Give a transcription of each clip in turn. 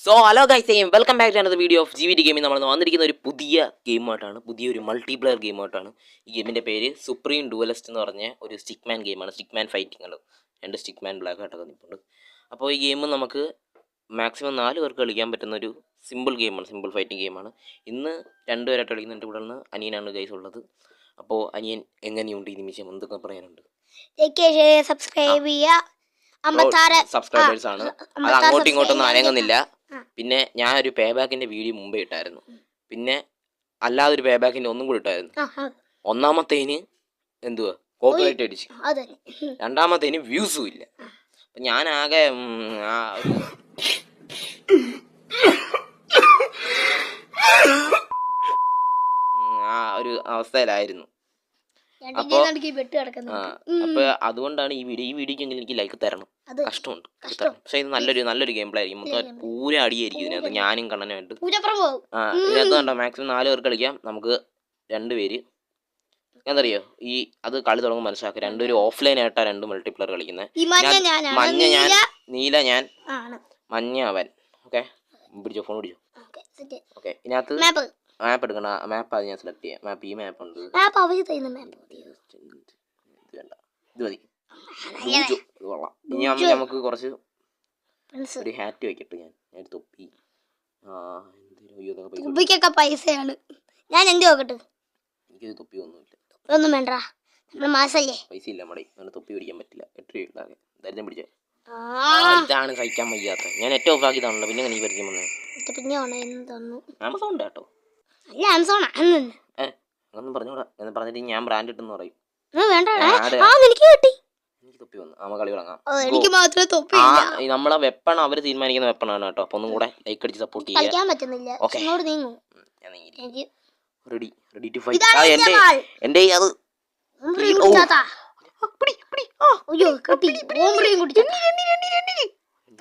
So hello guys, welcome back to another video of GVT gaming. നമ്മൾ വന്നിരിക്കുന്ന ഒരു പുതിയ ഗെയിമായിട്ടാണ്, പുതിയൊരു മൾട്ടിപ്ലെയർ ഗെയിമായിട്ടാണ്. ഈ ഗെയിമിൻ്റെ പേര് സുപ്രീം ഡുവലിസ്റ്റ് എന്ന് പറഞ്ഞ ഒരു സ്റ്റിക്മാൻ ഗെയിമാണ്. സ്റ്റിക്മാൻ ഫൈറ്റിംഗ് ആണ്, 2 സ്റ്റിക്മാൻ ബ്ലാക്ക് ആയിട്ടൊക്കെ നിൽപ്പുണ്ട്. അപ്പോൾ ഈ ഗെയിം നമുക്ക് മാക്സിമം 4 പേർക്ക് കളിക്കാൻ പറ്റുന്ന ഒരു സിമ്പിൾ ഗെയിമാണ്, സിമ്പിൾ ഫൈറ്റിംഗ് ഗെയിമാണ്. ഇന്ന് 2 പേരായിട്ട് കളിക്കുന്നുണ്ട്. ഇവിടെ നിന്ന് അനിയനാണ് ഗൈസ് ഉള്ളത്. അപ്പോൾ അനിയൻ എങ്ങനെയുണ്ട് ഈ നിമിഷം, എന്തൊക്കെ പറയാനുണ്ട്? സബ്സ്ക്രൈബ് ചെയ്യുക. സബ്സ്ക്രൈബേഴ്സ് ആണ്, അത് അങ്ങോട്ടും ഇങ്ങോട്ടൊന്നും അനങ്ങുന്നില്ല. പിന്നെ ഞാൻ ഒരു പേ ബാക്കിന്റെ വീഡിയോ മുമ്പേ ഇട്ടായിരുന്നു, പിന്നെ അല്ലാതെ ഒരു പേ ബാക്കിന്റെ ഒന്നും കൂടി ഇട്ടായിരുന്നു. ഒന്നാമത്തേന് എന്തുവാ കോപ്പിറൈറ്റ് അടിച്ചു, രണ്ടാമത്തേന് വ്യൂസും ഇല്ല. അപ്പൊ ഞാൻ ആകെ ഒരു അവസ്ഥയിലായിരുന്നു. അപ്പൊ അതുകൊണ്ടാണ് ഈ വീഡിയോക്കെങ്കിലും എനിക്ക് ലൈക്ക് തരണം. കഷ്ടമുണ്ട്, പക്ഷെ ഇത് നല്ലൊരു ഗെയിം പ്ലേ ആയിരിക്കും. മൊത്തം പൂര അടിയായിരിക്കും ഇതിനകത്ത്. ഞാനും കണ്ണനുമായിട്ട് ഇതിനകത്ത് കണ്ടോ, മാക്സിമം 4 പേർക്ക് കളിക്കാം. നമുക്ക് 2 പേര് എന്തറിയോ, ഈ അത് കളി തുടങ്ങുമ്പോൾ മനസ്സിലാക്കുക. 2 പേര് ഓഫ്ലൈൻ ആയിട്ടാ 2 മൾട്ടിപ്ലെയർ കളിക്കുന്നത്. മഞ്ഞ ഞാൻ, നീല ഞാൻ, മഞ്ഞ അവൻ. ഓക്കെ, പിടിച്ചോ, ഫോൺ പിടിച്ചോ. ഓക്കെ, ഇതിനകത്ത് മാപ്പ് എടുക്കണ്ട. മാപ്പ് അത് ഞാൻ സെലക്ട് ചെയ്യാം. മാപ്പ് ഈ മാപ്പ് ഉണ്ട്, ഇത് മതി. ഇത് കൊള്ളാം. ഇനി നമുക്ക് കുറച്ച് ഒരു ഹാറ്റ് വെക്കട്ടെ. ഞാൻ തൊപ്പി, പൈസയാണ്. ഞാൻ എന്ത് നോക്കട്ടെ? എനിക്കൊരു തൊപ്പി ഒന്നുമില്ല. ഒന്നും വേണ്ട, മാസല്ലേ പൈസ ഇല്ല മടി. അങ്ങനെ തൊപ്പി പിടിക്കാൻ പറ്റില്ല. 8 രൂപ ഉണ്ടാകെ ദരിദ്രം പിടിച്ചേ. ഇതാണ് സഹിക്കാൻ വയ്യാത്ത. ഞാൻ നെറ്റ് ഓഫ് ആക്കിയതാണല്ലോ, പിന്നെ നീ പരിചയം വന്നേ. പിന്നെ ആമസോൺ കേട്ടോ, അങ്ങനെ പറഞ്ഞൂടാ. എന്ന് പറഞ്ഞിട്ട് ഞാൻ ബ്രാൻഡ് ഇട്ടെന്ന് പറയും. എനിക്ക് തൊപ്പി വന്നു. ആമ കളി തുടങ്ങാം. നമ്മളെ വെപ്പൺ അവര് തീരുമാനിക്കുന്ന വെപ്പണാണ് കേട്ടോ. അപ്പൊ ഒന്നും കൂടെ ലൈക്ക് അടിച്ച് സപ്പോർട്ട് ചെയ്യാം. Ready to fight. എന്റെ അത്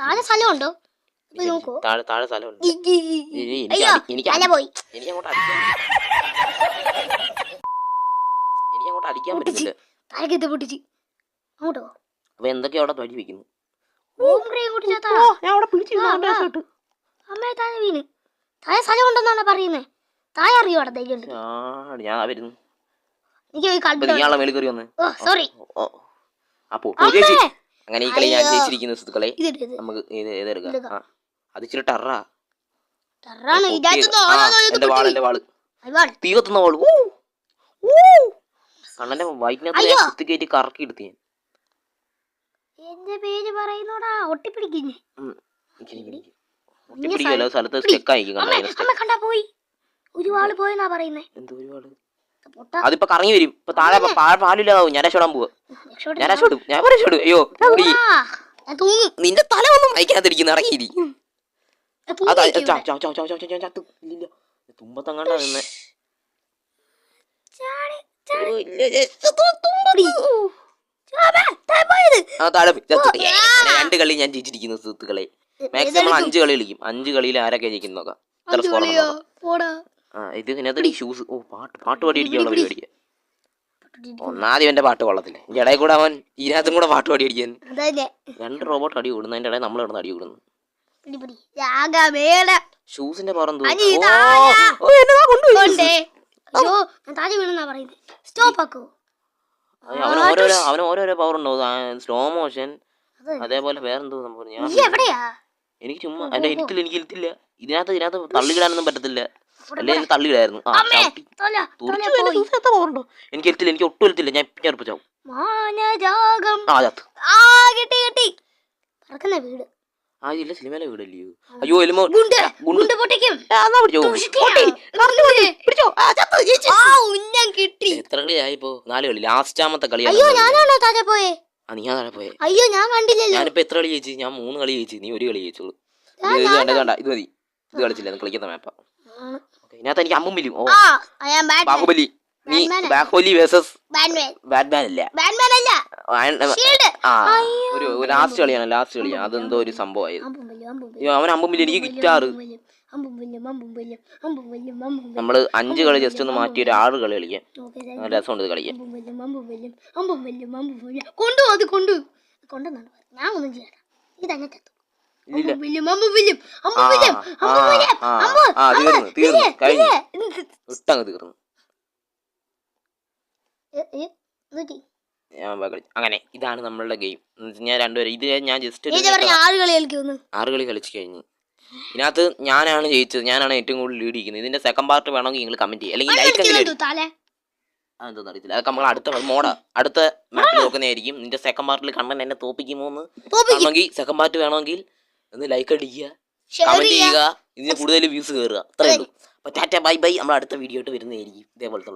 താഴെ സ്ഥലമുണ്ടോ? താഴെ സ്ഥലമുണ്ട്. എനിക്ക് അങ്ങോട്ട് അടിക്കാൻ പറ്റില്ല. അപ്പൊ എന്തൊക്കെയാ അവിടെ തടി വെക്കുന്നു? ഞാൻ വരുന്നു. മേളിൽ കയറി വന്ന്. അപ്പോ അങ്ങനെ ഈ കളി ഞാൻ ജയിച്ചിരിക്കുന്ന സുഹൃത്തുക്കളെ. നമുക്ക് ഏതെടുക്കാം? അത് ഇച്ചിരി ടറാ. എന്റെ വാള് തീ കത്തുന്ന വാള്. കണ്ണന്റെ വൈറ്റിനകത്ത് കുത്തി കയറ്റി കറക്കി എടുത്ത് ഞാൻ. ഒട്ടിപ്പിടിക്കല്ലോ, സ്ഥലത്ത് സ്റ്റെക്കായി. അതിപ്പോ കറങ്ങി വരും. ഇപ്പൊ താഴെ പാലില്ലാതാവും. ഞാൻ രക്ഷപ്പെടാൻ പോവാ. ഞാൻ രക്ഷപ്പെടും. അയ്യോ, നിന്റെ തല ഒന്നും വഹിക്കാതിരിക്കുന്നു. ഇറങ്ങിയിരിക്കും. തുമ്പത്തങ്ങാണ്ടാ നിന്നെ. രണ്ട് കളി ഞാൻ ജയിച്ചിരിക്കുന്നു സുഹൃത്തുക്കളെ. മാക്സിമം 5 കളി കളിക്കും. 5 കളിയിൽ ആരൊക്കെ ജയിക്കുന്നു നോക്കാം. ഇത്ര സ്കോർ. ഇത് ഇതിനകത്ത് ഷൂസ്. പാട്ട് പാടി അടിക്കാനുള്ള പരിപാടിയാ. ഒന്നാദ്യം എന്റെ പാട്ട് കൊള്ളത്തില്ല. എന്റെ ഇടയിൽ കൂടെ അവൻ ഇതിനകത്തും കൂടെ പാട്ട് പാടി അടിക്കാൻ. 2 റോബോട്ട് അടി കൂടുന്നു. അതിന്റെ ഇടയിൽ നമ്മൾ കിടന്ന് അടി കൂടുന്നു. ഷൂസിന്റെ പുറം അവന് ഓരോരോ പവർ ഉണ്ടാവും. സ്ലോ മോഷൻ, അതേപോലെ വേറെന്തോ സംഭവം. എനിക്ക് ചുമ്മാ എന്റെ എനിക്ക് ഇരുത്തില്ല. ഇതിനകത്ത് തള്ളിയിടാനൊന്നും പറ്റത്തില്ല. അല്ലെ തള്ളിയിടായിരുന്നു. എനിക്ക് എത്തില്ല. എനിക്ക് ഒട്ടും എത്തില്ല. ഞാൻ ചെറുപ്പിച്ചാവും. ഇല്ല, സിനിമയിലെ വീടല്ലയോ? അയ്യോ, എത്ര കളിയായിപ്പോ? 4 കളി. ലാസ്റ്റാമത്തെ കളിയാണ്. ഞാനിപ്പോ എത്ര കളി ജയിച്ചു? ഞാൻ 3 കളി ജയിച്ചു. നീ 1 കളി ജയിച്ചോളൂ. ഇത് മതി. ഇത് കളിച്ചില്ല, കളിക്കുന്ന മാപ്പാ. ഇതിനകത്ത് എനിക്ക് അമ്പും വില്ലും. ബാഹുബലി. നീ ബാഹുബലി വേഴ്സസ് ബാറ്റ്മാൻ അല്ല, ഒരു ലാസ്റ്റ് കളിയാണ്. അതെന്തോ ഒരു സംഭവമായിരുന്നു. അവൻ അമ്പും വില്ലും, എനിക്ക് ഗിറ്റാറ്. നമ്മള് 5 കളി ജസ്റ്റ് ഒന്ന് മാറ്റി ഒരു 6 കളി കളിക്കാം. രസമുണ്ട് ഇത് കളിക്കാൻ. ഇല്ല തീർന്നു കഴിഞ്ഞു ഇട്ടങ്ങ് തീർന്നു. അങ്ങനെ ഇതാണ് നമ്മളുടെ ഗെയിം. ഞാൻ രണ്ടുപേരും ഇത് ഞാൻ ജസ്റ്റ് 6 കളി കളിച്ചു കഴിഞ്ഞു. ഇതിനകത്ത് ഞാനാണ് ജയിച്ചത്, ഞാനാണ് ഏറ്റവും കൂടുതൽ ലീഡ് ചെയ്യുന്നത്. ഇതിന്റെ സെക്കൻഡ് പാർട്ട് വേണമെങ്കിൽ നിങ്ങൾ കമന്റ് ചെയ്യുക, അല്ലെങ്കിൽ ലൈക്ക് അതെന്തോന്ന് അറിയത്തില്ല. അതൊക്കെ നമ്മൾ അടുത്ത മാപ്പിൽ നോക്കുന്നതായിരിക്കും. നിന്റെ സെക്കൻഡ് പാർട്ടിൽ കണ്ണൻ എന്നെ തോപ്പിക്കുമോന്ന് സെക്കൻഡ് പാർട്ട് വേണമെങ്കിൽ ഒന്ന് ലൈക്ക് അടിക്കുക, കമന്റ് ചെയ്യുക, ഇതിന് കൂടുതൽ വ്യൂസ് കയറുക. അത്രേ ഉള്ളൂ. അപ്പൊ ടാറ്റ ബൈ ബൈ. നമ്മൾ അടുത്ത വീഡിയോ ആയിട്ട് വരുന്നതായിരിക്കും ഇതേപോലത്തെ.